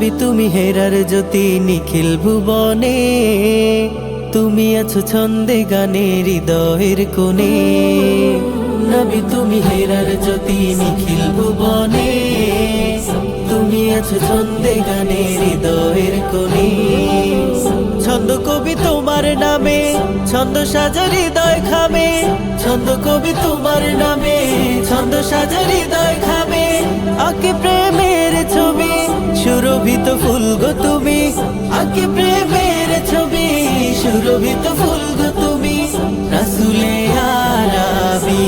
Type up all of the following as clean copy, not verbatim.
নবী তুমি হেরার জ্যোতি নিখিল ভুবনে, তুমি আছো ছন্দে গানে হৃদয়ের কোণে। নবী তুমি হেরার জ্যোতি নিখিল ভুবনে, তুমি আছো ছন্দে গানে হৃদয়ের কোণে। ছন্দ কবি তোমার নামে, ছন্দ সাজা হৃদয় খামে। ছন্দ কবি তোমার নামে, ছন্দ সাজা হৃদয় খামে। আঁকে প্রেমের ছবি, সুরভিত ফুল গো তুমি। আঁকে প্রেমের ছবি, সুরভিত ফুল গো তুমি। রাসূলে আরবি,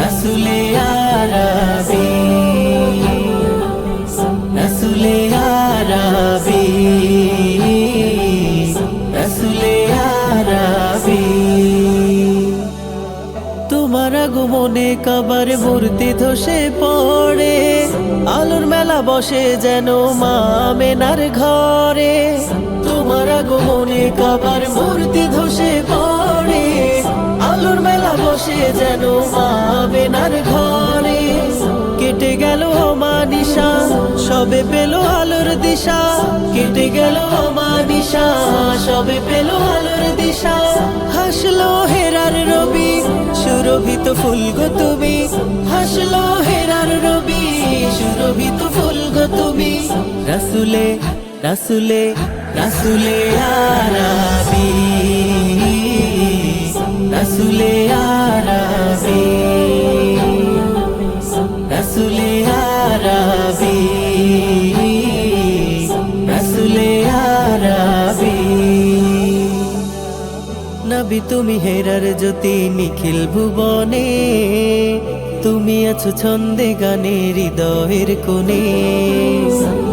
রাসূলে আরবি, রাসূলে আরবি, রাসূলে আরবি। তোমার আগমনে কাবার মূর্তি ধসে পড়ে, আলোর মেলা বসে যেন মা আমেনার ঘরে। তোমার আগমনে কাবার মূর্তি ধসে পড়ে, আলোর মেলা বসে যেন মা আমেনার ঘরে। কেটে গেল অমানিশা, সবে পেল আলোর দিশা। কেটে গেল অমানিশা, সবে পেল আলোর দিশা। হাসলো হেরার রবি, সুরভিত ফুল গো তুমি। হাসলো হেরার রবি, সুরভিত ফুল গো তুমি। রাসূলে, রাসূলে, রাসূলে আরবি, রাসূলে আরবি, রাসূলে আরবি, রাসূলে আরবি। নবী তুমি হেরার জ্যোতি নিখিল ভুবনে, তুমি আছো ছন্দে গানে হৃদয়ের কোণে।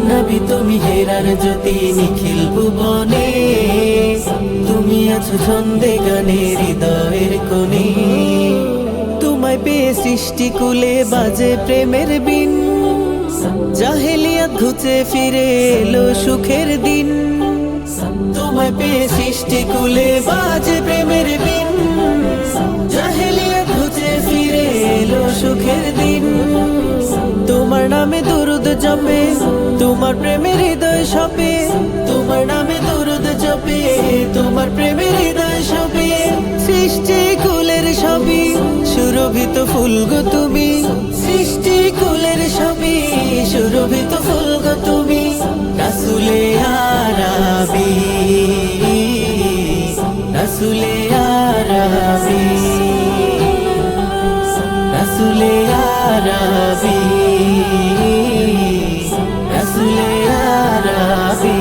নবী তুমি হেরার জ্যোতি নিখিল ভুবনে, তুমি আছো ছন্দে গানে হৃদয়ের কোণে। তোমায় পেয়ে সৃষ্টি কুলে বাজে প্রেমের বিন, জাহেলিয়াত ঘুচে ফিরে এলো সুখের দিন। তোমায় পেয়ে সৃষ্টি কুলে বাজে প্রেমের বিন, জাহেলিয়াত ঘুচে ফিরে এলো সুখের দিন। তোমার নামে দুরুদ জপে, তোমার প্রেমের হৃদয় সপে। তোমার নামে দুরুদ জপে, তোমার প্রেমের হৃদয় সপে। সৃষ্টি কুলের সবই, সুরভিত ফুল গো তুমি। সৃষ্টি কুলের সবই, সুরভিত ফুল গো তুমি। রাসূলে আরবি, রাসূলে আরবি, রাসূলে আরবি, রাসূলে আরবি।